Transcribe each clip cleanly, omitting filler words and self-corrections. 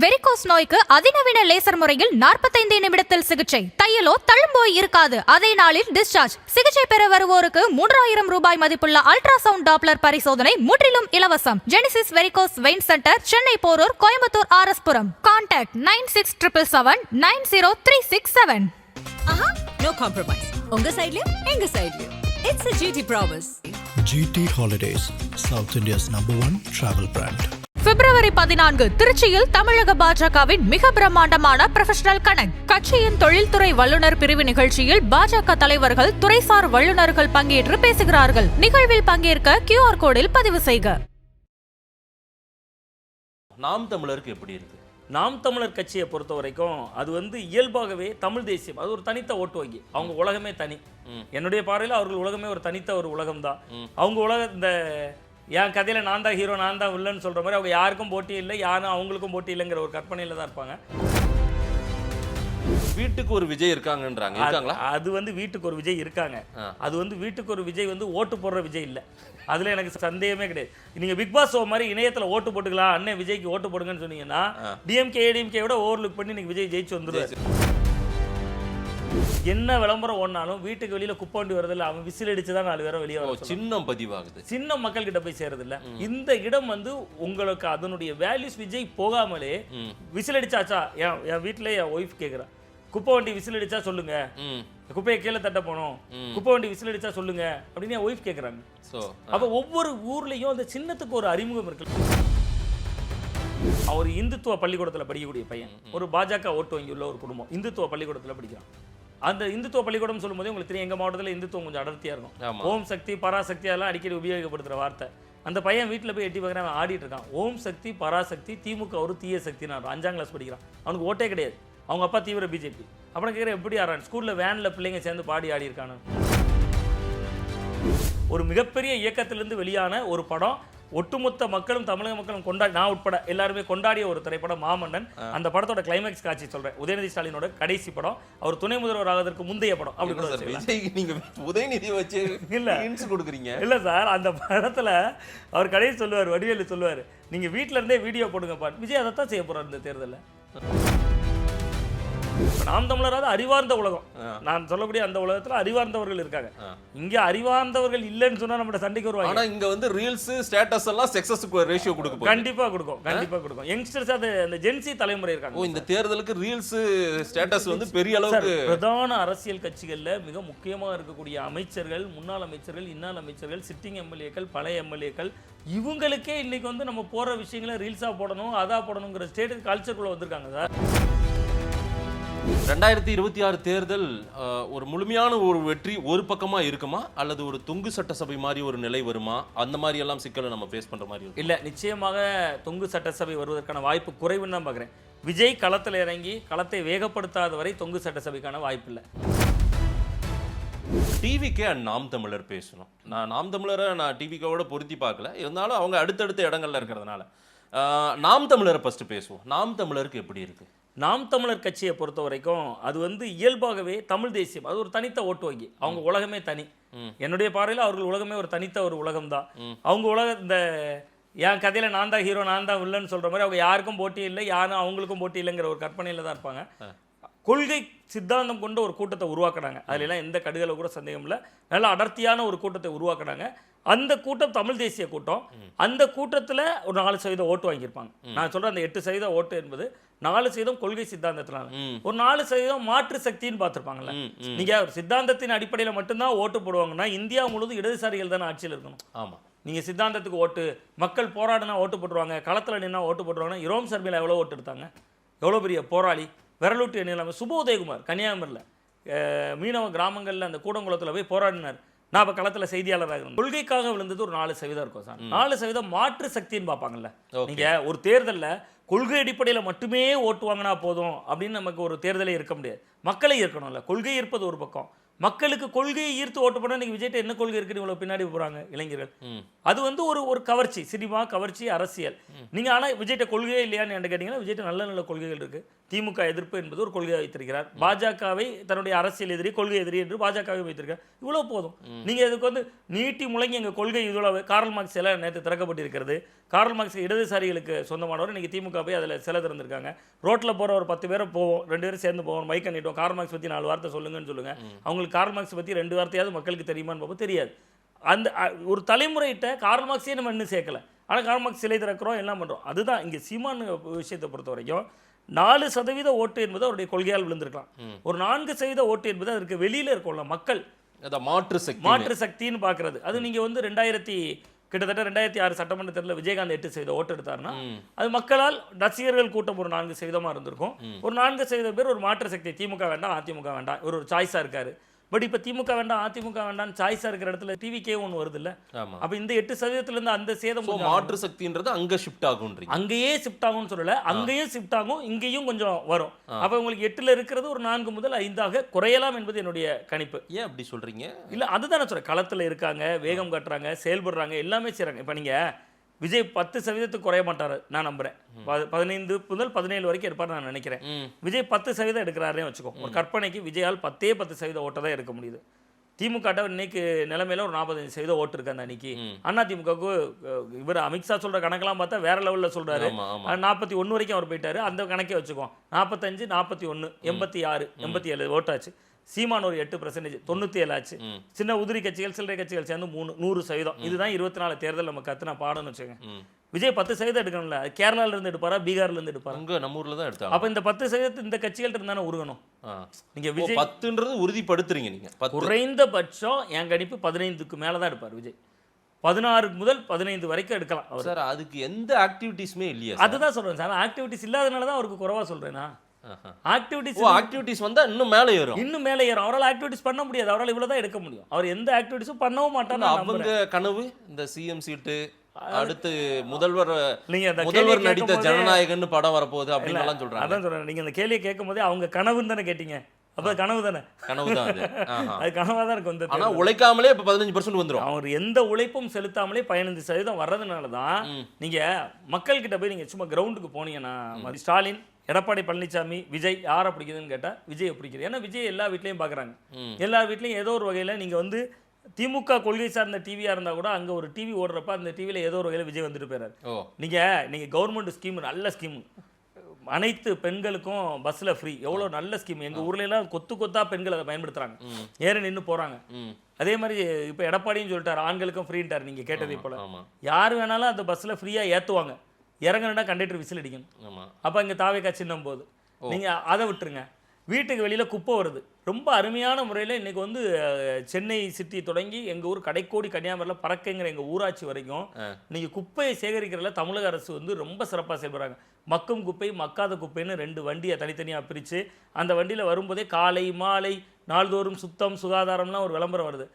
Varicose நோய்க்கு அதிநவீன laser முறையில் 45 நிமிடத்தில் சிகிச்சை. தையலோ தழும்போய் இருக்காது. அதே நாளில் டிஸ்சார்ஜ். சிகிச்சை பெற வருவோருக்கு 3000 ரூபாய் மதிப்புள்ள அல்ட்ராசவுண்ட் டாப்லர் பரிசோதனை முற்றிலும் இலவசம். Genesis varicose vein centre, Chennai Porur, Coimbatore RS Puram. Contact 9677790367. No compromise. உங்க சைடுலயும் எங்க சைடுலயும். It's a GT promise. GT Holidays, South India's #1 travel brand. பிப்ரவரி 14 திருச்சியில் தமிழக பாஜகவின் மிக பிரம்மாண்டமான ப்ரொஃபஷனல் கனெக்ட் கட்சியின் தொழில்துறை வல்லுநர் பிரிவு நிகழ்ச்சியில் பாஜக தலைவர்கள், துறைசார் வல்லுநர்கள் பங்கேற்று பேசுகிறார்கள். நிகழ்வில் பங்கேற்க QR கோடில் பதிவு செய்க. நாம் தமிழருக்கு எப்படி இருக்கு? நாம் தமிழர் கட்சியை பொறுத்த வரைக்கும் அது இயல்பாகவே தமிழ் தேசியம், அது ஒரு தனித்த ஓட்டு வங்கி. அவங்க உலகமே தனி. என்னுடைய பார்வையில் அவர்கள் உலகமே ஒரு தனித்த ஒரு உலகம் தான். அவங்க இந்த என் கதையில் நான் தான் ஹீரோ, நான் தான் வில்லன்னு சொல்கிற மாதிரி அவங்க யாருக்கும் போட்டி இல்லை, யாரும் அவங்களுக்கும் போட்டி இல்லைங்கிற ஒரு கற்பனையில் தான் இருப்பாங்க. வீட்டுக்கு ஒரு விஜய் இருக்காங்களா? அது வீட்டுக்கு ஒரு விஜய் இருக்காங்க. அது வீட்டுக்கு ஒரு விஜய் ஓட்டு போடுற விஜய் இல்லை. அதில் எனக்கு சந்தேகமே கிடையாது. நீங்கள் பிக் பாஸ் ஷோ மாதிரி இணையத்தில் ஓட்டு போட்டுக்கலாம், அண்ணன் விஜய்க்கு ஓட்டு போடுங்கன்னு சொன்னீங்கன்னா டிஎம்கே ஏடிஎம்கே விட ஓவர்லுக் பண்ணி நீங்கள் விஜய் ஜெயிச்சு வந்துடுவார். என்ன விளம்பரம் ஓடினாலும் வீட்டுக்கு வெளியில குப்பாண்டி வரதில்ல, அவன் விசில் அடிச்சு தான் 4 பேரை வெளியே வரும். சின்னம் பதிவாகுது, சின்னம் மக்கள் கிட்ட போய் சேருது இல்ல. இந்த இடம் உங்களுக்கு அதனுடைய வேல்யூஸ் விஜய் போகாமலே விசில் அடிச்சாச்சா, என் வீட்டுல என் ஒய்ஃப் கேட்குறா, குப்பை வண்டி விசில் அடிச்சா சொல்லுங்க, குப்பையை கீழே தட்ட போனோம், குப்பை வண்டி விசில் அடிச்சா சொல்லுங்க அப்படின்னு என் ஒய்ஃப் கேட்குறாங்க. அப்ப ஒவ்வொரு ஊர்லயும் அந்த சின்னத்துக்கு ஒரு அறிமுகம் இருக்கு. அவர் இந்துத்துவ பள்ளிக்கூடத்தில் படிக்கக்கூடிய பையன், ஒரு பாஜக ஓட்டு வங்கி உள்ள ஒரு குடும்பம், இந்துத்துவ பள்ளிக்கூடத்தில் படிக்கிறான். அந்த இந்துத்துவ பள்ளிக்கூடம் சொல்லும்போது உங்களுக்கு தெரியும், எங்கள் மாவட்டத்தில் இந்துத்துவம் கொஞ்சம் அடர்த்தியாக இருக்கும். ஓம் சக்தி பராசக்தி அதெல்லாம் அடிக்கடி உபயோகப்படுத்துகிற வார்த்தை. அந்த பையன் வீட்டில் போய் எட்டி பார்க்குறேன், அவன் ஆடிட்டு இருக்கான். ஓம் சக்தி பராசக்தி, திமுக ஒரு தீய சக்தி. நான் 5ஆம் கிளாஸ் படிக்கிறான், அவனுக்கு ஓட்டே கிடையாது. அவங்க அப்பா தீவிர பிஜேபி. அப்புறம் கேட்குறேன் எப்படி ஆடுறான், ஸ்கூலில் வேனில் பிள்ளைங்க சேர்ந்து பாடி ஆடி இருக்கானு. ஒரு மிகப்பெரிய இயக்கத்திலிருந்து வெளியான ஒரு படம், ஒட்டுமொத்த மக்களும் தமிழக மக்களும் கொண்டாடி, நான் உட்பட எல்லாருமே கொண்டாடிய ஒரு திரைப்படம் மாமன்னன். அந்த படத்தோட கிளைமேக்ஸ் காட்சி சொல்றேன். உதயநிதி ஸ்டாலினோட கடைசி படம், அவர் துணை முதல்வர் ஆவதற்கு முந்தைய படம். அப்படி நீங்க உதயநிதி வச்சு இல்ல கொடுக்குறீங்க இல்ல சார். அந்த படத்துல அவர் கடைசி சொல்லுவார், வடிவேலு சொல்லுவார், நீங்க வீட்டுல இருந்தே வீடியோ போடுங்கப்பா. விஜய் அதைத்தான் செய்ய போறார் இந்த தேர்தலில். நாம் தமிழராத அறிவார்ந்த உலகம், நான் சொல்லக்கூடிய அந்த உலகத்துல அறிவார்ந்தவர்கள் இருக்காங்க. இங்க அறிவார்ந்தவர்கள் இல்லைன்னு சொன்னா நம்ம சண்டைக்கு வருவாங்க. ஆனா இங்க ரீல்ஸ் ஸ்டேட்டஸ் எல்லாம் சக்சஸ்க்கு ரேஷியோ கொடுக்கும். கண்டிப்பா கொடுக்கும். யங்ஸ்டர்ஸ் அந்த ஜென்சி தலைமுறை இருக்காங்க. இந்த தேர்தலுக்கு ரீல்ஸ் ஸ்டேட்டஸ் பெரிய அளவுக்கு பிரதான அரசியல் கட்சிகள்ல மிக முக்கியமாக இருக்கக்கூடிய அமைச்சர்கள், முன்னாள் அமைச்சர்கள், இன்னாள் அமைச்சர்கள், சிட்டிங் எம்எல்ஏக்கள், பழைய எம்எல்ஏக்கள், இவங்களுக்கே இன்னைக்கு நம்ம போற விஷயங்களை ரீல்ஸா போடணும், அதா போடணுங்கிற ஸ்டேட் கல்ச்சருக்குள்ள வந்திருக்காங்க சார். 2026 தேர்தல் ஒரு முழுமையான ஒரு வெற்றி ஒரு பக்கமா இருக்குமா, அல்லது ஒரு தொங்கு சட்டசபை மாதிரி ஒரு நிலை வருமா? அந்த மாதிரி எல்லாம் சிக்கலை நம்ம ஃபேஸ் பண்ற மாதிரி இல்ல, நிச்சயமாக தொங்கு சட்டசபை வருவதற்கான வாய்ப்பு குறைவுன்னு தான் பார்க்குறேன். விஜய் களத்தில் இறங்கி களத்தை வேகப்படுத்தாத வரை தொங்கு சட்டசபைக்கான வாய்ப்பு இல்லை. டிவிக்கே அண்ட் நாம் தமிழர் பேசணும். நாம் தமிழரை டிவிக்கோட பொருத்தி பார்க்கல, இருந்தாலும் அவங்க அடுத்தடுத்த இடங்கள்ல இருக்கிறதுனால நாம் தமிழரை ஃபர்ஸ்ட் பேசுவோம். நாம் தமிழருக்கு எப்படி இருக்கு? நாம் தமிழர் கட்சியை பொறுத்த வரைக்கும் அது இயல்பாகவே தமிழ் தேசியம், அது ஒரு தனித்த ஓட்டு வங்கி. அவங்க உலகமே தனி. என்னுடைய பார்வையில் அவர்கள் உலகமே ஒரு தனித்த ஒரு உலகம் தான். அவங்க இந்த என் கதையில் நான் தான் ஹீரோ, நான் தான் வில்லன்னு சொல்கிற மாதிரி அவங்க யாருக்கும் போட்டி இல்லை, யாரும் அவங்களுக்கும் போட்டி இல்லைங்கிற ஒரு கற்பனையில் தான் இருப்பாங்க. கொள்கை சித்தாந்தம் கொண்ட ஒரு கூட்டத்தை உருவாக்குனாங்க. அதிலெல்லாம் எந்த கடுகளவு கூட சந்தேகம் இல்லை. நல்ல அடர்த்தியான ஒரு கூட்டத்தை உருவாக்குனாங்க. அந்த கூட்டம் தமிழ் தேசிய கூட்டம். அந்த கூட்டத்தில் ஒரு 4% ஓட்டு வாங்கியிருப்பாங்க. நான் சொல்கிறேன், அந்த 8% ஓட்டு என்பது 4% கொள்கை சித்தாந்தத்தினால, ஒரு 4% மாற்று சக்தின்னு பார்த்துருப்பாங்கல்ல. நீங்கள் ஒரு சித்தாந்தத்தின் அடிப்படையில் மட்டும்தான் ஓட்டு போடுவாங்கன்னா இந்தியா முழுவதும் இடதுசாரிகள் தானே ஆட்சியில் இருக்கணும். ஆமாம், நீங்கள் சித்தாந்தத்துக்கு ஓட்டு, மக்கள் போராடினா ஓட்டு போட்டுருவாங்க, களத்தில் நின்னா ஓட்டு போட்டுருவாங்கன்னா இரோம் சர்மில் எவ்வளோ ஓட்டு எடுத்தாங்க, எவ்வளோ பெரிய போராளி, விரலூட்டு எண்ணிலாமல். சுப உதயகுமார் கன்னியாகுமரியில் மீனவ கிராமங்களில் அந்த கூடங்குளத்தில் போய் போராடினார். நான் இப்போ களத்தில் செய்தியாளராக இருந்தேன். கொள்கைக்காக விழுந்தது ஒரு 4% இருக்கும் சார். 4% மாற்று சக்தின்னு பார்ப்பாங்கல்ல. நீங்கள் ஒரு தேர்தலில் கொள்கை அடிப்படையில் மட்டுமே ஓட்டு வாங்கினா போதும் அப்படின்னு நமக்கு ஒரு தேர்தலே இருக்க முடியாது. மக்களை இருக்கணும்ல. கொள்கை இருப்பது ஒரு பக்கம், மக்களுக்கு கொள்கையை ஈர்த்து ஓட்டு போனால் இன்னைக்கு விஜய்ட்ட என்ன கொள்கை இருக்குன்னு இவ்வளோ பின்னாடி போகிறாங்க இளைஞர்கள். அது வந்து ஒரு கவர்ச்சி, சினிமா கவர்ச்சி, அரசியல். நீங்கள் ஆனால் விஜய்ட்ட கொள்கையே இல்லையான்னு என்ன கேட்டிங்கன்னா விஜய்ட்ட நல்ல நல்ல கொள்கைகள் இருக்குது. திமுக எதிர்ப்பு என்பது ஒரு கொள்கையை வைத்திருக்கிறார். பாஜகவை தன்னுடைய அரசியல் எதிரி, கொள்கை எதிரி என்று பாஜகவை வைத்திருக்கிறார். இவ்வளோ போதும். நீங்கள் இதுக்கு வந்து நீட்டி முழங்கி எங்கள் கொள்கை இவ்வளோ. கார்ல் மார்க்ஸ் சிலை நேற்று திறக்கப்பட்டிருக்கிறது. Karl Marx இடதுசாரிகளுக்கு சொந்தமானவர். இன்றைக்கி திமுக போய் அதில் சிலை திறந்திருக்காங்க. ரோட்டில் போகிற ஒரு 10 பேரை போவோம், 2 பேரும் சேர்ந்து போவோம், மைக் அண்ணிட்டோம், கார்ல் மார்க்ஸ் பற்றி 4 வார்த்தை சொல்லுங்கன்னு சொல்லுங்கள். அவங்களுக்கு கார்ல் மார்க்ஸ் பற்றி 2 வார்த்தையாவது மக்களுக்கு தெரியுமான்னு பார்ப்போம், தெரியாது. அந்த ஒரு தலைமுறையிட்ட கார்ல் மார்க்ஸே நம்ம இன்னும் சேர்க்கலை. ஆனால் கார்ல் மார்க்ஸ் சிலை திறக்கிறோம், எல்லாம் பண்ணுறோம். அதுதான் இங்கே சீமான் விஷயத்தை பொறுத்த வரைக்கும் 4% ஓட்டு என்பது அவருடைய கொள்கையால் விழுந்திருக்கலாம். ஒரு 4% ஓட்டு என்பது அதற்கு வெளியில் இருக்கும்ல மக்கள், மாற்று சக்தின்னு பார்க்கறது. அது நீங்கள் வந்து கிட்டத்தட்ட 2006 சட்டமன்ற தேர்தலில் விஜயகாந்த் 8% ஓட்டு எடுத்தாருன்னா அது மக்களால் ரசிகர்கள் கூட்டம் ஒரு 4% இருந்திருக்கும். ஒரு 4% பேர் ஒரு மாற்று சக்தி, திமுக வேண்டாம் அதிமுக வேண்டாம், ஒரு சாய்ஸாக இருக்காரு. பட் இப்போ திமுக வேண்டாம் அதிமுக வேண்டாம் சாய்ஸாக இருக்கிற இடத்துல டிவிக்கே ஒன்று வருது இல்லை. அப்போ இந்த 8%லேருந்து அந்த சேதம் மாற்று சக்தின்றது அங்கே ஷிஃப்ட் ஆகும். அங்கேயே ஷிஃப்ட் ஆகும்னு சொல்லலை, அங்கேயும் ஷிஃப்ட் ஆகும், இங்கேயும் கொஞ்சம் வரும். அப்போ உங்களுக்கு 8ல் இருக்கிறது ஒரு 4 முதல் 5 குறையலாம் என்பது என்னுடைய கணிப்பு. ஏன் அப்படி சொல்கிறீங்க? இல்லை அதுதான் நான் சொல்கிறேன். களத்தில் இருக்காங்க, வேகம் காட்டுறாங்க, செயல்படுறாங்க, எல்லாமே செய்கிறாங்க. இப்போ நீங்கள் விஜய் 10% குறைய மாட்டார் நான் நம்புறேன். 15 முதல் 17 வரைக்கும் இருப்பார் நான் நினைக்கிறேன். விஜய் 10% எடுக்கிறாருன்னு வச்சுக்கோ. ஒரு கற்பனைக்கு விஜயால் 10% ஓட்டை தான் எடுக்க முடியுது. திமுக இன்னைக்கு நிலைமையில ஒரு 45% ஓட்டு இருக்கு அந்த அன்னைக்கு. அண்ணா திமுகவுக்கு இவர் அமித்ஷா சொல்ற கணக்கெல்லாம் பார்த்தா வேற லெவலில் சொல்றாரு. 41 வரைக்கும் அவர் போயிட்டாரு. அந்த கணக்கே வச்சுக்கோ. 45, 41, 86, 87 ஓட்டாச்சு. சீமான் ஒரு 8%, 97 ஆச்சு. சின்ன உதிரி கட்சிகள் சில்லறை கட்சிகள் சேர்ந்து 100%. இதுதான் 24 தேர்தல் நம்ம கத்துனா பாடம்னு வச்சுக்கோங்க. விஜய் 10% எடுக்கணும்ல. கேரளால இருந்து எடுப்பாரா, பீகார்ல இருந்து எடுப்பாரா? நம்ம ஊர்ல தான் எடுத்தாங்க. அப்ப இந்த 10% இந்த கட்சிகள்ட்ட இருந்தானே உருகணும். நீங்க விஜய் 10ன்றது உறுதிப்படுத்துறீங்க. நீங்க குறைந்தபட்சம் என் கணிப்பு 15க்கு மேல தான் எடுப்பார் விஜய். 16 முதல் 15 வரைக்கும் எடுக்கலாம் சார். அதுக்கு எந்த ஆக்டிவிட்டீஸ்மே இல்லையா? அதுதான் சொல்றேன் சார். ஆக்டிவிட்டிஸ் இல்லாதனால தான் அவருக்கு குறைவா சொல்றேன்னா. ஆக்டிவிட்டிஸ் வந்தா இன்னும் மேலே ஏறும். அவரால் ஆக்டிவிட்டிஸ் பண்ண முடியாது. அவரால் இவ்வளவுதான் எடுக்க முடியும். அவர் எந்த ஆக்டிவிட்டிஸும் பண்ணவும் மாட்டாங்க. அவங்க கனவு இந்த சிஎம் சீட்டு, அடுத்து முதல்வர் நடித்த ஜனநாயகன் படம் வரப்போகுது அப்படின்னு எல்லாம் சொல்றாங்க. அதான் சொல்றேன். நீங்க அந்த கேள்வியை கேட்கும் போதே அவங்க கனவுன்னு தானே கேட்டீங்க. அப்ப கனவு தானே, அது கனவா தான் இருக்கு. வந்து ஆனா உழைக்காமலே இப்ப 15% வந்துடும். அவர் எந்த உழைப்பும் செலுத்தாமலே 15% வர்றதுனாலதான் நீங்க மக்கள் கிட்ட போய் நீங்க சும்மா கிரவுண்டுக்கு போனீங்கன்னா ஸ்டாலின், எடப்பாடி பழனிசாமி, விஜய் யாரை பிடிக்குதுன்னு கேட்டால் விஜயை பிடிக்குது. ஏன்னா விஜய் எல்லா வீட்லையும் பார்க்குறாங்க. எல்லா வீட்லையும் ஏதோ ஒரு வகையில் நீங்கள் வந்து திமுக கொள்கை சார்ந்த டிவியாக இருந்தால் கூட அங்கே ஒரு டிவி ஓடுறப்ப அந்த டிவியில் ஏதோ ஒரு வகையில் விஜய் வந்துட்டு போயிறாரு. நீங்கள் கவர்மெண்ட் ஸ்கீம், நல்ல ஸ்கீம், அனைத்து பெண்களுக்கும் பஸ்ஸில் ஃப்ரீ, எவ்வளோ நல்ல ஸ்கீம். எங்கள் ஊர்லலாம் கொத்தா பெண்கள் அதை பயன்படுத்துகிறாங்க, ஏறி நின்று போகிறாங்க. அதே மாதிரி இப்போ எடப்பாடின்னு சொல்லிட்டார் ஆண்களுக்கும் ஃப்ரீன்ட்டார். நீங்கள் கேட்டதே போல் யார் வேணாலும் அந்த பஸ்ஸில் ஃப்ரீயாக ஏற்றுவாங்க. இறங்கணுன்னா கண்டக்டர் விசில் அடிக்கணும். அப்போ இங்கே தாவேக்கா சின்னம் போது நீங்கள் அதை விட்டுருங்க. வீட்டுக்கு வெளியில் குப்பை வருது. ரொம்ப அருமையான முறையில் இன்றைக்கி வந்து சென்னை சிட்டி தொடங்கி எங்கள் ஊர் கடைக்கோடி கன்னியாகுமரியில் பறக்கைங்கிற எங்கள் ஊராட்சி வரைக்கும் நீங்கள் குப்பையை சேகரிக்கிறதுல தமிழக அரசு வந்து ரொம்ப சிறப்பாக செயல்படுறாங்க. மக்கும் குப்பை, மக்காத குப்பைன்னு 2 வண்டியை தனித்தனியாக பிரித்து அந்த வண்டியில் வரும்போதே காலை மாலை நாள்தோறும் சுத்தம் சுகாதாரம்லாம் ஒரு விளம்பரம் வருது.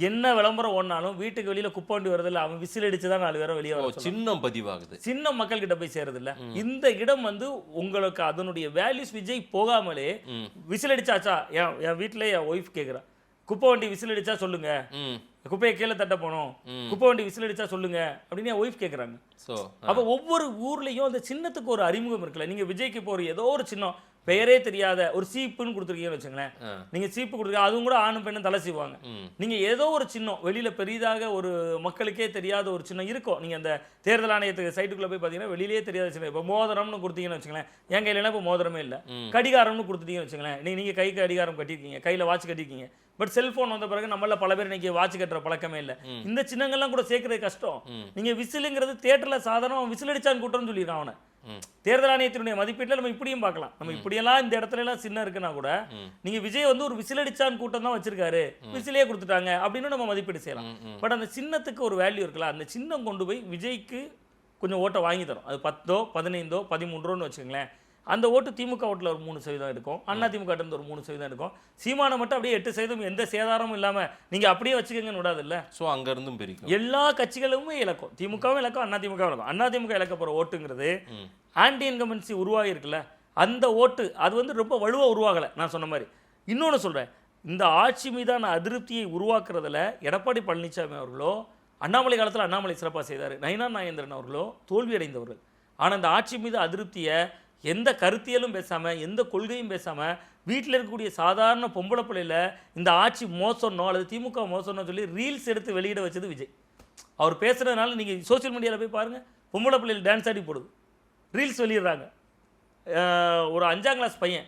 என்ன விளம்பரம் ஓடினாலும் வீட்டுக்கு வெளியில குப்பை வண்டி வருது இல்லை, அவன் விசில் அடிச்சுதான் 4 பேரை வெளியே வரும். சின்னம் பதிவாகுது, சின்னம் மக்கள் கிட்ட போய் சேருது இல்லை. இந்த இடம் வந்து உங்களுக்கு அதனுடைய வேல்யூஸ் விஜய் போகாமலே விசில் அடிச்சாச்சா, என் வீட்டுல என் ஒய்ஃப் கேட்குறா, குப்பை வண்டி விசில் அடிச்சா சொல்லுங்க, குப்பையை கீழே தட்ட போனோம், குப்பை வண்டி விசில் அடிச்சா சொல்லுங்க அப்படின்னு என் ஒய்ஃப் கேட்குறாங்க. அப்ப ஒவ்வொரு ஊர்லயும் அந்த சின்னத்துக்கு ஒரு அறிமுகம் இருக்குல்ல. நீங்க விஜய்க்கு இப்போ ஏதோ ஒரு சின்னம் பெயரே தெரியாத ஒரு சீப்புன்னு கொடுத்துருக்கீங்கன்னு வச்சுங்களேன். நீங்க சீப்பு கொடுத்துருக்கீங்க, அதுவும் கூட ஆணும் பெண்ணும் தலை செய்வாங்க. நீங்க ஏதோ ஒரு சின்னம் வெளியில பெரிதாக ஒரு மக்களுக்கே தெரியாத ஒரு சின்னம் இருக்கும். நீங்க அந்த தேர்தல் ஆணையத்துக்கு சைட்டுக்குள்ள போய் பாத்தீங்கன்னா வெளியிலேயே தெரியாத சின்னம். இப்போ மோதிரம்னு கொடுத்தீங்கன்னு வச்சுங்களேன், என் கையில இப்போ மோதிரமே இல்லை. கடிகாரம்னு கொடுத்துட்டீங்கன்னு வச்சுங்களேன், நீங்க கைக்கு கடிகாரம் கட்டிருக்கீங்க, கையில வாட்ச் கட்டிருக்கீங்க. பட் செல்போன் வந்த பிறகு நம்மள பல பேர் இன்னைக்கு வாட்ச் கட்டுற பழக்கமே இல்லை. இந்த சின்னங்கள்லாம் கூட சேர்க்கறது கஷ்டம். நீங்க விசிலுங்கிறது தியேட்டர்ல சாதாரண விசில் அடிச்சான்னு கூட்டம்னு சொல்லியிருக்கான் அவனை. தேர்தல் ஆணையத்தினுடைய மதிப்பீட்டில் நம்ம இப்படியும் பார்க்கலாம். நம்ம இப்படியெல்லாம் இந்த இடத்துல எல்லாம் சின்ன இருக்குன்னா கூட நீங்க விஜய் வந்து ஒரு விசில் அடிச்சான் கூட்டம் தான் வச்சிருக்காரு, விசிலே கொடுத்துட்டாங்க அப்படின்னு நம்ம மதிப்பீடு செய்யலாம். பட் அந்த சின்னத்துக்கு ஒரு வேல்யூ இருக்குல்ல, அந்த சின்னம் கொண்டு போய் விஜய்க்கு கொஞ்சம் ஓட்டை வாங்கி தரும். அது 10, 15, 13 வச்சுக்கோங்களேன். அந்த ஓட்டு திமுக ஓட்டில் ஒரு 3% இருக்கும், அண்ணா திமுக இருந்து ஒரு 3% இருக்கும். சீமானை மட்டும் அப்படியே 8% எந்த சேதாரமும் இல்லாம நீங்க அப்படியே வச்சுக்கங்கன்னு விடாது இல்ல. ஸோ அங்க இருந்தும் பிரிக்கும். எல்லா கட்சிகளுமே இழக்கும், திமுகவும் இழக்கும், அண்ணா திமுக இழக்கும். அண்ணா திமுக இழக்க போற ஓட்டுங்கிறது ஆன்டி இன்கம்பன்சி உருவாகி இருக்குல்ல, அந்த ஓட்டு அது வந்து ரொம்ப வலுவா உருவாகலை. நான் சொன்ன மாதிரி இன்னொன்று சொல்றேன், இந்த ஆட்சி மீதான அதிருப்தியை உருவாக்குறதுல எடப்பாடி பழனிசாமி அவர்களோ, அண்ணாமலை காலத்தில் அண்ணாமலை சிறப்பாக செய்தார், நயினார் நாகேந்திரன் அவர்களோ தோல்வியடைந்தவர்கள். ஆனால் இந்த ஆட்சி மீது அதிருப்தியை எந்த கருத்தியலும் பேசாமல், எந்த கொள்கையும் பேசாமல், வீட்டில் இருக்கக்கூடிய சாதாரண பொம்பளை பிள்ளையில் இந்த ஆட்சி மோசம்னோ அல்லது திமுக மோசம்னோ சொல்லி ரீல்ஸ் எடுத்து வெளியிட வச்சது விஜய். அவர் பேசுகிறதுனால நீங்கள் சோசியல் மீடியாவில் போய் பாருங்கள், பொம்பளை பிள்ளைகள் டான்ஸ் ஆடி போடுது, ரீல்ஸ் வெளியிடுறாங்க. ஒரு 5ஆம் கிளாஸ் பையன்,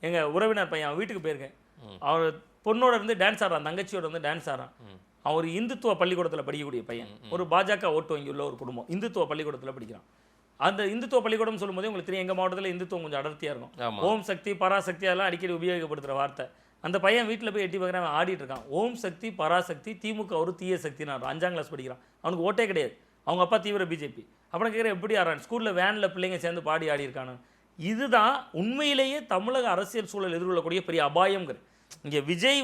எங்கள் உறவினர் பையன், அவன் வீட்டுக்கு போயிருக்கேன், அவர் பொண்ணோட இருந்து டான்ஸ் ஆடுறான், தங்கச்சியோட இருந்து டான்ஸ் ஆடுறான். அவர் இந்துத்துவ பள்ளிக்கூடத்தில் படிக்கக்கூடிய பையன், ஒரு பாஜக ஓட்டு வங்கி உள்ள ஒரு குடும்பம், இந்துத்துவ பள்ளிக்கூடத்தில் படிக்கிறான். அந்த இந்துத்துவ பள்ளிக்கூடம் சொல்லும்போது உங்களுக்கு தெரியும், எங்கள் மாவட்டத்தில் இந்துத்துவம் கொஞ்சம் அடர்த்தியாக இருக்கும். ஓம் சக்தி பராசக்தி அதெல்லாம் அடிக்கடி உபயோகப்படுத்துகிற வார்த்தை. அந்த பையன் வீட்டில் போய் எட்டி பார்க்குறேன், அவன் ஆடிட்டு இருக்கான். ஓம் சக்தி பராசக்தி திமுக ஒரு தீய சக்தின்னு 5ஆம் கிளாஸ் படிக்கிறான். அவனுக்கு ஓட்டே கிடையாது, அவங்க அப்பா தீவிர பிஜேபி. அப்புறம் கேட்குறேன் எப்படி ஆடுறான், ஸ்கூலில் வேனில் பிள்ளைங்க சேர்ந்து பாடி ஆடி இருக்கானு. இதுதான் உண்மையிலேயே தமிழக அரசியல் சூழல் எதிர்கொள்ளக்கூடிய பெரிய அபாயம்ங்கிற. இங்கே விஜய்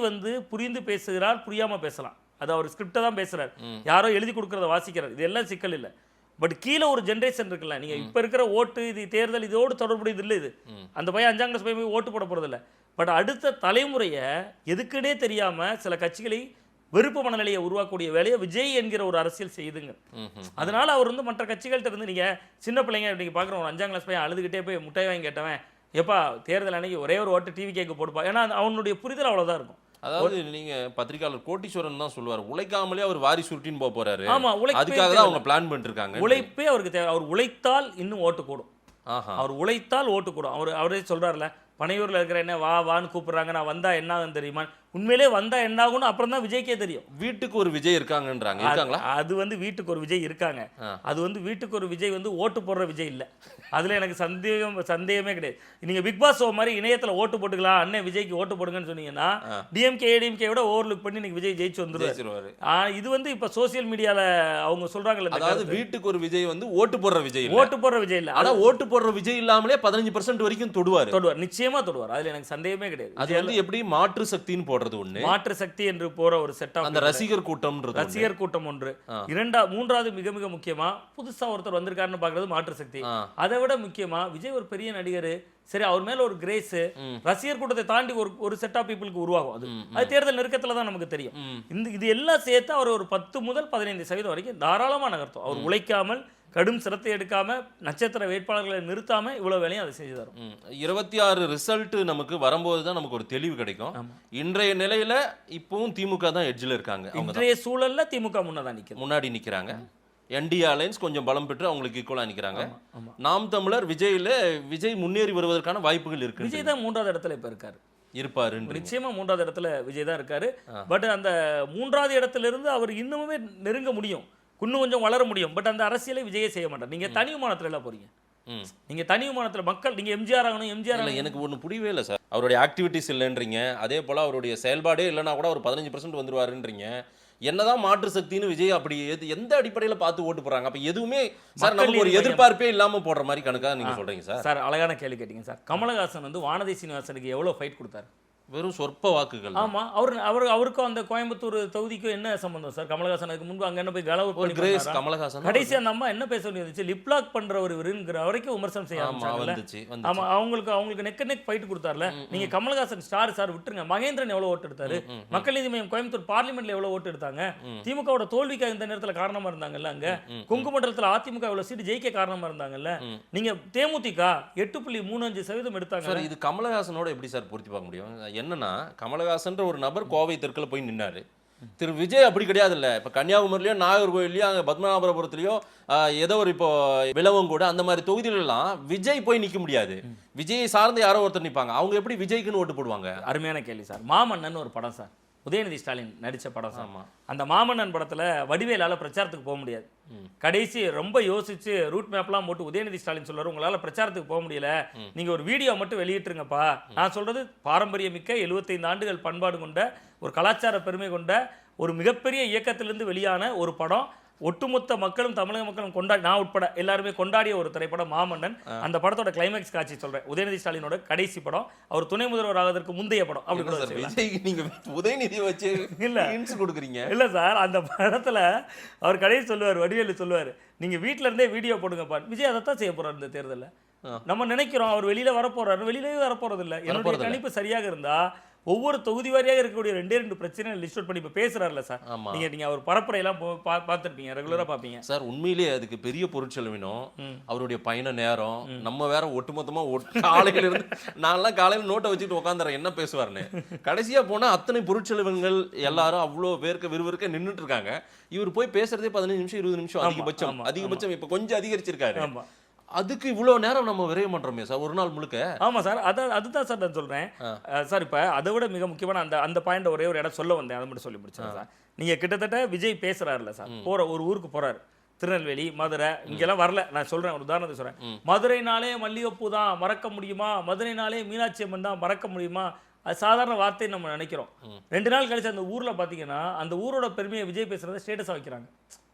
புரிந்து பேசுகிறார், புரியாமல் பேசலாம், அது அவர் ஸ்கிரிப்டை தான் பேசுகிறார், யாரோ எழுதி கொடுக்குறத வாசிக்கிறார், இது எல்லாம் சிக்கல் இல்லை. பட் கீழே ஒரு ஜென்ரேஷன் இருக்குல்ல, நீங்கள் இப்போ இருக்கிற ஓட்டு இது தேர்தல் இதோடு தொடர்புடையது இல்லை. இது அந்த பையன் 5ஆம் கிளாஸ் போய் ஓட்டு போட போகிறதில்ல. பட் அடுத்த தலைமுறையை எதுக்குன்னே தெரியாமல் சில கட்சிகளை வெறுப்பு மனநிலையை உருவாக்கக்கூடிய வேலையை விஜய் என்கிற ஒரு அரசியல் செய்யுதுங்க. அதனால அவர் மற்ற கட்சிகள்கிட்ட இருந்து நீங்கள் சின்ன பிள்ளைங்க நீங்கள் பார்க்குற ஒரு 5ஆம் கிளாஸ் பையன் அழுதுகிட்டே போய் முட்டை வாங்கி கேட்டவன், எப்பா தேர்தல் அன்னைக்கு ஒரே ஒரு ஓட்டு டிவி கேட்க போடுப்பா, ஏன்னா அவனுடைய புரிதல் அவ்வளோதான் இருக்கும். அதாவது நீங்க பத்திரிகையாளர் கோட்டீஸ்வரன் தான் சொல்லுவார், உழைக்காமலே அவர் வாரி சுருட்டின்னு போக போறாரு. ஆமா, அதுக்காக தான் அவங்க பிளான் பண்ணிட்டு இருக்காங்க. உழைப்பே அவருக்கு தேவை. அவர் உழைத்தால் இன்னும் ஓட்டு கூடும். அவர் உழைத்தால் ஓட்டு கூடும். அவரே சொல்றாருல, பனையூர்ல இருக்கிற என்ன வான்னு கூப்பிடுறாங்க, நான் வந்தா என்ன ஆகும் தெரியுமா? உண்மையிலே வந்தா என்ன ஆகும்னு அப்புறம் தான் விஜய்க்கே தெரியும். வீட்டுக்கு ஒரு விஜய் இருக்காங்கன்றாங்க. இருக்காங்களா? அது வீட்டுக்கு ஒரு விஜய் இருக்காங்க. அது வீட்டுக்கு ஒரு விஜய் ஓட்டு போடுற விஜய் இல்லை. அதுல எனக்கு சந்தேகமே கிடையாது. நீங்க பிக் பாஸ் ஷோ மாதிரி இணையத்துல ஓட்டு போட்டுக்கலாம், அண்ணன் விஜய்க்கு ஓட்டு போடுங்கன்னு சொன்னீங்கன்னா டிஎம்கே ஏடிஎம்கே விட ஓவர்லுக் பண்ணி இன்னைக்கு விஜய் ஜெயிச்சு வந்துருவாரு. இது இப்ப சோசியல் மீடியால அவங்க சொல்றாங்கல்ல, அதாவது வீட்டுக்கு ஒரு விஜய் ஓட்டு போடுற விஜய், ஓட்டு போடுற விஜய் இல்ல, ஆனா ஓட்டு போடுற விஜய் இல்லாமலே 15% வரைக்கும் தொடுவார். நிச்சயமா தொடுவார். அதுல எனக்கு சந்தேகமே கிடையாது. அது எப்படி மாற்று சக்தின்னு போடுறது ஒண்ணு, மாற்று சக்தி என்று போற ஒரு செட்டப், அந்த ரசிகர் கூட்டம் ஒன்று. மூன்றாவது மிக மிக முக்கியமா புதுசா ஒருத்தர் வந்திருக்காருன்னு பாக்குறது மாற்று சக்தி. அதை விட முக்கியமா விஜய் ஒரு பெரிய நடிகர், சரி அவர் மேல ஒரு கிரேஸ், ரசிகர் கூட்டத்தை தாண்டி ஒரு செட் ஆஃப் பீப்புளுக்கு உருவாகும். அது தேர்தல் நெருக்கத்துல தான் நமக்கு தெரியும். இது எல்லாம் சேர்த்து அவர் ஒரு 10 முதல் 15% வரைக்கும் தாராளமா நகர்த்தும். அவர் உழைக்காமல், கடும் சிரத்தை எடுக்காம, நட்சத்திர வேட்பாளர்களை நிறுத்தாம இவ்வளவு வேலையும் அதை செஞ்சு தரும். 26 ரிசல்ட் நமக்கு வரும்போது தான் நமக்கு ஒரு தெளிவு கிடைக்கும். இன்றைய நிலையில இப்பவும் திமுக தான் எட்ஜில் இருக்காங்க. இன்றைய சூழல்ல திமுக முன்னாடி நிக்கிறாங்க. என்டிஏ அலைன்ஸ் கொஞ்சம் பலம் பெற்று அவங்களுக்கு ஈக்குவலா நிக்கிறாங்க. நாம் தமிழர் விஜய் முன்னேறி வருவதற்கான வாய்ப்புகள் இருக்கு. விஜய் தான் 3வது இடத்துல இப்ப இருப்பாரு. நிச்சயமா 3வது இடத்துல விஜய் தான் இருக்காரு. பட் அந்த 3வது இடத்துல இருந்து அவர் இன்னுமே நெருங்க முடியும், இன்னும் கொஞ்சம் வளர முடியும். பட் அந்த அரசியலை விஜயே செய்ய மாட்டார். நீங்க தனி விமானத்துல எல்லாம் போறீங்க, நீங்க தனி விமானத்துல மக்கள், நீங்க எம்ஜிஆர் ஆகணும், எம்ஜிஆர் எனக்கு ஒண்ணு புரியவே இல்லை சார். அவருடைய ஆக்டிவிட்டிஸ் இல்லைன்றீங்க, அதே போல அவருடைய செயல்பாடே இல்லைன்னா கூட ஒரு 15% வந்துருவாருன்றீங்க. என்னதான் மாற்று சக்தின்னு விஜய் அப்படி எந்த அடிப்படையில் பார்த்து ஓட்டு போறாங்க? அப்ப எதுவுமே சார் நமக்கு ஒரு எதிர்பார்ப்பே இல்லாம போடுற மாதிரி கணக்கா நீங்க சொல்றீங்க சார். சார் அழகான கேள்வி கேட்டீங்க சார். கமலஹாசன் வானதி சீனிவாசனுக்கு எவ்வளவு ஃபைட் கொடுத்தாரு? வெறும் சொற்ப வாக்குகள். ஆமா, அவருக்கும் அந்த கோயம்புத்தூர் தொகுதிக்கும் என்ன சம்பந்தம் சார்? கமலஹாசனுக்கு முன்பு அங்க என்ன போய் கலவு கமலஹாசன் கடைசி அந்த அம்மா என்ன பேச வேண்டியது, லிப்லாக் பண்ற ஒரு விருங்கிற வரைக்கும் விமர்சனம் செய்ய ஆரம்பிச்சாங்க. ஆமா, அவங்களுக்கு நெக் ஃபைட் கொடுத்தாருல. நீங்க கமலஹாசன் சார் விட்டுருங்க, மகேந்திரன் எவ்வளவு ஓட்டு எடுத்தாரு, மக்கள் நீதி மையம் கோயம்புத்தூர் பார்லிமெண்ட்ல எவ்வளவு ஓட்டு எடுத்தாங்க, திமுகவோட தோல்விக்காக இந்த நேரத்துல காரணமா இருந்தாங்கல்ல, அங்க கொங்கு மண்டலத்துல அதிமுக எவ்வளவு சீட்டு ஜெயிக்க காரணமா இருந்தாங்கல்ல. நீங்க தேமுதிக 8.35% எடுத்தாங்க. இது கமலஹாசனோட எப்படி சார் பொருத்தி பார்க்க முடியும்? என்னன்னா, கமலஹாசன்ற ஒரு நபர் கோவை தெற்குல போய் நின்னாரு. திரு விஜய் அப்படி கிடையாது. இல்ல இப்ப கன்னியாகுமரிலயோ நாகர்கோவிலையோ அங்க பத்மநாபபுரத்துலயோ ஏதோ ஒரு இப்போ விளவங்கூட அந்த மாதிரி தொகுதிகளெல்லாம் விஜய் போய் நிக்க முடியாது. விஜயை சார்ந்து யாரோ ஒருத்தர் நிப்பாங்க. அவங்க எப்படி விஜய்க்குன்னு ஓட்டு போடுவாங்க? அருமையான கேள்வி சார். மாமன்னன் ஒரு படம் சார், உதயநிதி ஸ்டாலின் நடிச்ச படம் சார். அந்த மாமன்னன் படத்துல வடிவேலால பிரச்சாரத்துக்கு போக முடியாது. கடைசி ரொம்ப யோசிச்சு ரூட் மேப்லாம் போட்டு உதயநிதி ஸ்டாலின் சொல்றாரு, உங்களால பிரச்சாரத்துக்கு போக முடியல, நீங்க ஒரு வீடியோ மட்டும் வெளியிட்டுருங்கப்பா. நான் சொல்றது பாரம்பரியமிக்க 75 ஆண்டுகள் பண்பாடு கொண்ட ஒரு கலாச்சார பெருமை கொண்ட ஒரு மிகப்பெரிய இயக்கத்திலிருந்து வெளியான ஒரு படம். ஒட்டுமொத்த மக்களும், தமிழக மக்களும் நான் உட்பட எல்லாருமே கொண்டாடிய ஒரு திரைப்படம் மாமன்னன். அந்த படத்தோட கிளைமேக்ஸ் காட்சி சொல்றேன், உதயநிதி ஸ்டாலினோட கடைசி படம், அவர் துணை முதல்வர் ஆவதற்கு முந்தைய படம். அப்படி நீங்க உதயநிதி வச்சு இல்ல கொடுக்குறீங்க? இல்ல சார், அந்த படத்துல அவர் கடைசி சொல்லுவார், வடிவேலு சொல்லுவார், நீங்க வீட்டுல இருந்தே வீடியோ போடுங்கப்பா. விஜய் அதைத்தான் செய்ய போறாரு இந்த தேர்தலில். நம்ம நினைக்கிறோம் அவர் வெளியில வரப்போறாரு, வெளியிலே வரப்போறது இல்லை. என்னுடைய கணிப்பு சரியாக இருந்தா ஒவ்வொரு தொகுதி வாரியாக இருக்கக்கூடிய 2 பிரச்சனை லிஸ்ட் அவுட் பண்ணி இப்போ பேசுறாருல சார். ஆமா. நீங்க அவர் பரப்புரையெல்லாம் பார்த்துருப்பீங்க, ரெகுலரா பார்ப்பீங்க சார். உண்மையிலேயே அதுக்கு பெரிய பொருட்செலவினம், அவருடைய பயண நேரம். நம்ம வேற ஒட்டுமொத்தமா காலையில இருந்து நான்லாம் காலையில நோட்டை வச்சுட்டு உட்காந்துறேன் என்ன பேசுவாருன்னு. கடைசியா போனா அத்தனை பொருட்செலவுகள் எல்லாரும் அவ்வளோ பேருக்கு விறுவிறுக்க நின்றுட்டு இருக்காங்க. இவர் போய் பேசுறதே 15 நிமிஷம் 20 நிமிஷம் அதிகபட்சம். இப்ப கொஞ்சம் அதிகரிச்சிருக்காரு. ஆமா. அதுக்கு இவ்வளவு நேரம் நம்ம விரயம் பண்றோமே சார் ஒரு நாள் முழுக்க. ஆமா சார், அதுதான் சார் நான் சொல்றேன் சார். இப்ப அதை விட மிக முக்கியமான அந்த பாயிண்ட் ஒரே ஒரு இடம் சொல்ல வந்தேன், அதை மட்டும் சொல்லி முடிச்சேன் சார். நீங்க கிட்டத்தட்ட விஜய் பேசுறாருல்ல சார், ஒரு ஊருக்கு போறாரு, திருநெல்வேலி, மதுரை, இங்கெல்லாம் வரல. நான் சொல்றேன், ஒரு உதாரணத்தை சொல்றேன். மதுரைனாலே மல்லிகைப்பூ தான் மறக்க முடியுமா, மதுரைனாலே மீனாட்சி அம்மன் தான் மறக்க முடியுமா, அது சாதாரண வார்த்தை நம்ம நினைக்கிறோம். 2 நாள் கழிச்சு அந்த ஊர்ல பாத்தீங்கன்னா அந்த ஊரோட பெருமையை விஜய் பேசுறத ஸ்டேட்டஸா வைக்கிறாங்க.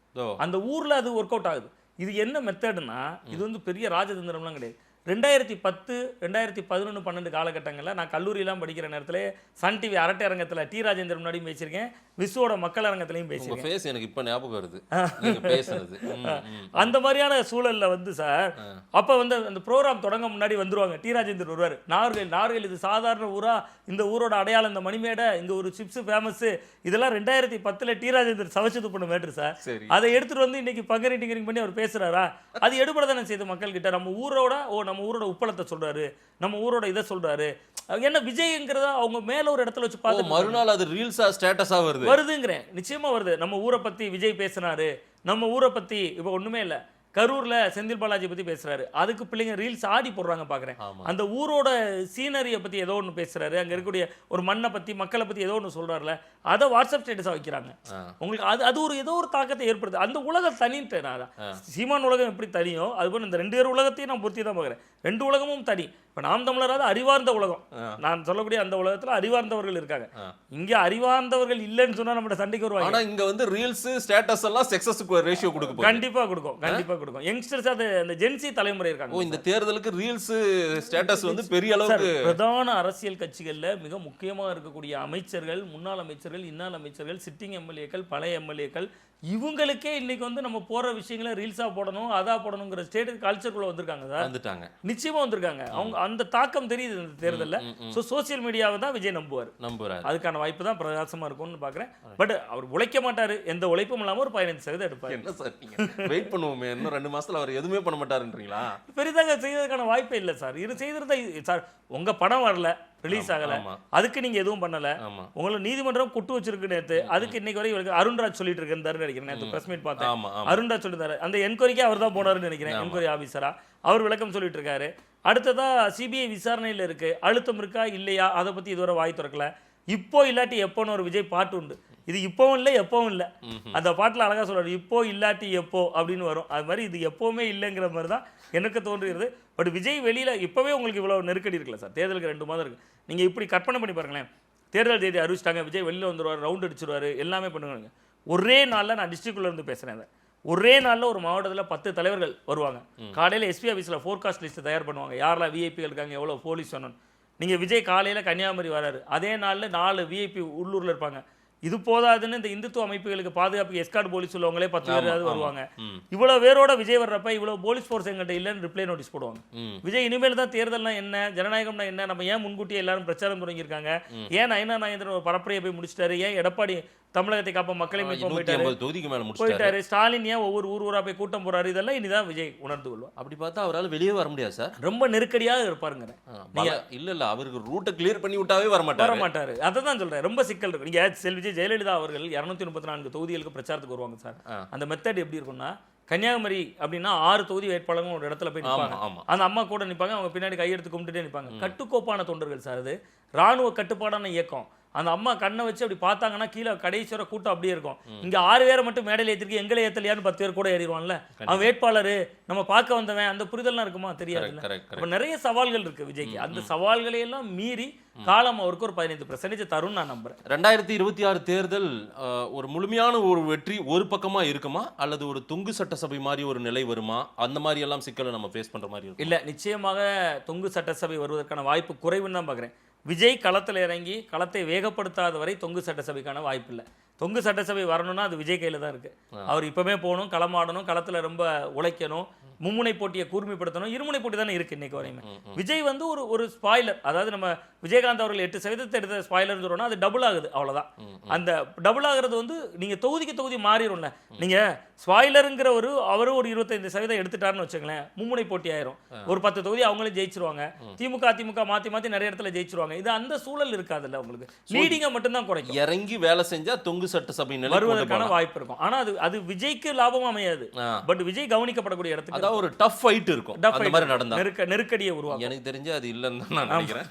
அந்த ஊர்ல அது ஒர்க் அவுட் ஆகுது. இது என்ன மெத்தடுனா, இது வந்து பெரிய ராஜதந்திரம்லாம் கிடையாது. 2010, 2011, 12 காலகட்டங்களில் நான் கல்லூரியெல்லாம் படிக்கிற நேரத்தில் சன் டிவி அரட்டை அரங்கத்தில் டி ராஜேந்திரன் முன்னாடியும் பேசியிருக்கேன், விஸ்வோட மக்கள் அரங்கத்திலையும் பேசியிருக்கேன். எனக்கு இப்போ ஞாபகம் வருது பேசுறது. அந்த மாதிரியான சூழல்ல வந்து சார், அப்போ வந்து அந்த ப்ரோக்ராம் தொடங்க முன்னாடி வந்துருவாங்க, டி ராஜேந்திரன் வருவார். நாகர்கோவில் இது சாதாரண ஊரா, இந்த ஊரோட அடையாளம் இந்த மணிமேடை, இங்கே ஒரு சிப்ஸ் ஃபேமஸ், இதெல்லாம் 2010 டி ராஜேந்திரன் சவச்சது பண்ண மேட்ரு சார். அதை எடுத்துட்டு வந்து இன்னைக்கு பங்கரி டிங்கரிங் பண்ணி அவர் பேசுறாரா, அது எடுபட தானே செய்து மக்கள் கிட்ட. நம்ம ஊரோட நம்ம ஊரோட உப்பளத்தை சொல்றாரு, நம்ம ஊரோட இதை சொல்றாரு. என்ன விஜய்ங்கிறத அவங்க மேல ஒரு இடத்துல வச்சு பார்த்து மறுநாள் அது ரீல்ஸா ஸ்டேட்டஸா வருதுங்கிறேன். நிச்சயமா வருது. நம்ம ஊரை பத்தி விஜய் பேசினாரு, நம்ம ஊரை பத்தி இப்போ ஒண்ணுமே இல்லை, கரூர்ல செந்தில் பாலாஜி பத்தி பேசுறாரு, அதுக்கு பிள்ளைங்க ரீல்ஸ் ஆடி போடுறாங்க பாக்குறேன். அந்த ஊரோட சீனரியை பத்தி ஏதோ ஒன்று பேசுறாரு, அங்க இருக்கக்கூடிய ஒரு மண்ணை பத்தி மக்களை பத்தி ஏதோ ஒன்று சொல்றாருல, அதை வாட்ஸ்அப் ஸ்டேட்டஸா வைக்கிறாங்க. உங்களுக்கு அது ஒரு ஏதோ ஒரு தாக்கத்தை ஏற்படுது. அந்த உலகம் தனின்ட்டு நான் சீமான் உலகம் எப்படி தனியோ அதுபோல் இந்த 2 பேர் உலகத்தையும் நான் பொருத்தி தான் பார்க்குறேன். 2 உலகமும் தனி. இப்போ நாம் தமிழராத அறிவார்ந்த உலகம், நான் சொல்லக்கூடிய அந்த உலகத்தில் அறிவார்ந்தவர்கள் இருக்காங்க. இங்கே அறிவார்ந்தவர்கள் இல்லைன்னு சொன்னா நம்ம சண்டைக்கு வருவாங்க. ஆனால் இங்கே வந்து ரீல்ஸ் ஸ்டேட்டஸ் எல்லாம் சக்ஸஸ்க்கு ரேஷியோ கொடுக்கும். கண்டிப்பாக கொடுக்கும். யங்ஸ்டர்ஸ் அது அந்த ஜென்சி தலைமுறை இருக்காங்க. இந்த தேர்தலுக்கு ரீல்ஸ் ஸ்டேட்டஸ் வந்து பெரிய அளவுக்கு பிரதான அரசியல் கட்சிகளில் மிக முக்கியமாக இருக்கக்கூடிய அமைச்சர்கள், முன்னாள் அமைச்சர்கள், இன்னாள் அமைச்சர்கள், சிட்டிங் எம்எல்ஏக்கள், பழைய எம்எல்ஏக்கள், இவங்களுக்கே இன்னைக்கு வந்து நம்ம போற விஷயங்களை ரீல்ஸா போடணும், அதா போடணுங்கிற ஸ்டேட் கல்ச்சருக்குள்ள வந்திருக்காங்க சார். வந்துட்டாங்க, நிச்சயமா வந்திருக்காங்க. அவங்க அந்த தாக்கம் தெரியுது இந்த தேர்தலில். ஸோ சோசியல் மீடியாவை தான் விஜய் நம்புவார். அதுக்கான வாய்ப்பு தான் பிரகாசமா இருக்கும்னு பாக்குறேன். பட் அவர் உழைக்க மாட்டாரு, எந்த உழைப்பும் இல்லாம ஒரு 15% எடுப்பாரு. என்ன சார் வெயிட் பண்ணுவோமே, இன்னும் 2 மாசத்துல அவர் எதுவுமே பண்ண மாட்டாருன்றீங்களா? பெரிதாக செய்வதற்கான வாய்ப்பே இல்லை சார். இது செய்திருந்தா சார், உங்க படம் வரல, ரிலீஸ் ஆகல, அதுக்கு நீங்க எதுவும் பண்ணல, உங்களை நீதிமன்றம் குட்டு வச்சிருக்கு நேத்து, அதுக்கு இன்னைக்கு வரைக்கும் அருண்ராஜ் சொல்லிட்டு இருக்காரு நினைக்கிறேன். நேத்து பிரஸ் மீட் பார்த்தேன், அருண்ராஜ் சொல்லிருந்தாரு. அந்த என்கொயரிக்கு அவர் தான் போனாருன்னு நினைக்கிறேன், என்கொயரி ஆபீசரா. அவர் விளக்கம் சொல்லிட்டு இருக்காரு. அடுத்ததா சிபிஐ விசாரணையில் இருக்கு, அழுத்தம் இருக்கா இல்லையா அதை பத்தி இதுவரை வாய் திறக்கல. இப்போ இல்லாட்டி எப்போன்னு ஒரு விஜய் பாட்டு உண்டு, இது இப்பவும் இல்லை எப்பவும் இல்லை. அந்த பாட்டில் அழகா சொல்றாரு, இப்போ இல்லாட்டி எப்போ அப்படின்னு வரும். அது மாதிரி இது எப்பவுமே இல்லைங்கிற மாதிரி தான் எனக்கு தோன்றுகிறது. பட் விஜய் வெளியில இப்பவே உங்களுக்கு இவ்வளவு நெருக்கடி இருக்குல்ல சார், தேர்தலுக்கு 2 மாதம் இருக்கு. நீங்க இப்படி கற்பனை பண்ணி பாருங்களேன், தேர்தல் தேதி அறிவிச்சிட்டாங்க, விஜய் வெளியில் வந்துடுவார், ரவுண்ட் அடிச்சிருவாரு, எல்லாமே பண்ணுவாங்க. ஒரே நாளில் நான் டிஸ்ட்ரிக்ட்குள்ள இருந்து பேசுகிறேன், ஒரே நாளில் ஒரு மாவட்டத்தில் 10 தலைவர்கள் வருவாங்க. காலையில் எஸ்பி ஆஃபீஸில் ஃபோர்காஸ்ட் லிஸ்ட்டு தயார் பண்ணுவாங்க, யாரெல்லாம் விஐபிகள் இருக்காங்க, எவ்வளோ போலீஸ் வேணும். நீங்கள் விஜய் காலையில் கன்னியாகுமரி வராரு, அதே நாளில் 4 விஐபி உள்ளூரில் இருப்பாங்க. இது போதாதுன்னு இந்த இந்துத்துவ அமைப்புகளுக்கு பாதுகாப்பு எஸ்கார்ட் போலீஸ் உள்ளவங்களே 10 பேர் வருவாங்க. இவ்வளவு பேரோட விஜய் வர்றப்ப இவ்வளவு போலீஸ் ஃபோர்ஸ் எங்கிட்ட இல்லைன்னு ரிப்ளை நோட்டீஸ் போடுவாங்க. விஜய் இனிமேல் தான் தேர்தல்னா என்ன, ஜனநாயகம்னா என்ன, நம்ம ஏன் முன்கூட்டியே எல்லாரும் பிரச்சாரம் தொடங்கியிருக்காங்க, ஏன் நயனா நாகேந்திரன் ஒரு பரப்புரையை போய் முடிச்சிட்டாரு, ஏன் எடப்பாடி தமிழகத்தை காப்ப மக்களை போயிட்டாரு, ஸ்டாலின் ஏன் ஒவ்வொரு ஊரா போய் கூட்டம் போறாரு, இதெல்லாம் இனிதான் விஜய் உணர்ந்து கொள்வார். அப்படி பார்த்தா அவரால் வெளியே வர முடியாது சார், ரொம்ப நெருக்கடியாக இருப்பாருங்க. இல்ல அவருக்கு ரூட்டை கிளியர் பண்ணி விட்டாவே வர மாட்டாரு. அதை தான் சொல்றேன், ரொம்ப சிக்கல் இருக்கு. நீங்க விஜய் ஜெயலலிதா அவர்கள் 234 தொகுதிகளுக்கு பிரச்சாரத்துக்கு வருவாங்க சார். அந்த மெத்தட் எப்படி இருக்கும்னா, கன்னியாகுமரி அப்படின்னா 6 தொகுதி வேட்பாளர்கள் ஒரு இடத்துல போய் நிற்பாங்க. அந்த அம்மா கூட நிற்பாங்க, அவங்க பின்னாடி கையெடுத்து கும்பிட்டுட்டே நிற்பாங்க. கட்டுக்கோப்பான தொண்டர்கள் சார், அது ராணுவ கட்டுப்பாடான இயக்கம். அந்த அம்மா கண்ணை வச்சு அப்படி பார்த்தாங்கன்னா கீழே கடைசி வரை கூட்டம் அப்படியே இருக்கும். இங்க 6 பேரை மட்டும் மேடையில் ஏற்றிருக்கு, எங்களை ஏற்றலையான்னு 10 பேர் கூட ஏறிடுவான்ல, அவன் வேட்பாளர் நம்ம பார்க்க வந்தவன், அந்த புரிதல்லாம் இருக்குமா தெரியாது. அப்ப நிறைய சவால்கள் இருக்கு விஜய்க்கு. அந்த சவால்களை எல்லாம் மீறி காலம் அவருக்கு ஒரு 15% தரும் நான் நம்புறேன். 2026 தேர்தல் ஒரு முழுமையான ஒரு வெற்றி ஒரு பக்கமா இருக்குமா, அல்லது ஒரு தொங்கு சட்டசபை மாதிரி ஒரு நிலை வருமா? அந்த மாதிரி எல்லாம் சிக்கலை நம்ம ஃபேஸ் பண்ற மாதிரி இருக்கும். இல்ல, நிச்சயமாக தொங்கு சட்டசபை வருவதற்கான வாய்ப்பு குறைவுன்னு தான் பார்க்குறேன். விஜய் களத்தில் இறங்கி களத்தை வேகப்படுத்தாத வரை தொங்கு சட்டசபைக்கான வாய்ப்பு இல்லை. தொங்கு சட்டசபை வரணும்னா அது விஜய் கையில் தான் இருக்குது. அவர் இப்போவே போகணும், களமாடணும், களத்தில் ரொம்ப உழைக்கணும், மும்முனை போட்டியை கூர்மைப்படுத்தணும். இருமுனை போட்டி தானே இருக்கு இன்னைக்கு வரையுமே. விஜய் வந்து ஒரு ஸ்பாய்லர், அதாவது நம்ம விஜயகாந்த் அவர்கள் 8% எடுத்த ஸ்பாய்லர் சொல்றோம்னா அது டபுள் ஆகுது, அவ்வளவுதான். அந்த டபுள் ஆகுறது வந்து நீங்க தொகுதிக்கு தொகுதி மாறிடும்ல. நீங்க ஸ்பாய்லருங்கிற அவரும் ஒரு 25% எடுத்துட்டாருன்னு வச்சுங்களேன், மும்முனை போட்டி ஆயிரும். ஒரு 10 தொகுதி அவங்களே ஜெயிச்சிருவாங்க. திமுக மாத்தி நிறைய இடத்துல ஜெயிச்சிருவாங்க. இது அந்த சூழல் இருக்காதுல்ல உங்களுக்கு. லீடிங்கை மட்டும் தான் குறைக்கும். இறங்கி வேலை செஞ்சா தொங்கு சட்டசபை வருவதற்கான வாய்ப்பு இருக்கும். ஆனா அது விஜய்க்கு லாபம் அமையாது. பட் விஜய் கவனிக்கப்படக்கூடிய இடத்துக்கு அதாவது ஒரு டஃப் ஃபைட் இருக்கும். அந்த மாதிரி நடந்தா நெருக்கடியை உருவாக்கும். எனக்கு தெரிஞ்சு அது இல்லைன்னு தான் நான் நினைக்கிறேன்.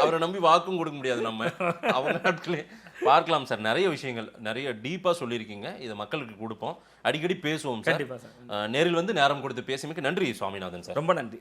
அவரை நம்பி வாக்கும் கொடுக்க முடியாது நம்ம. அவங்க நாட்களே பார்க்கலாம் சார். நிறைய விஷயங்கள் நிறைய டீப்பா சொல்லியிருக்கீங்க. இதை மக்களுக்கு கொடுப்போம், அடிக்கடி பேசுவோம் சார். கண்டிப்பா சார். நேரில் வந்து நேரம் கொடுத்து பேசியமைக்கு நன்றி சுவாமிநாதன் சார். ரொம்ப நன்றி.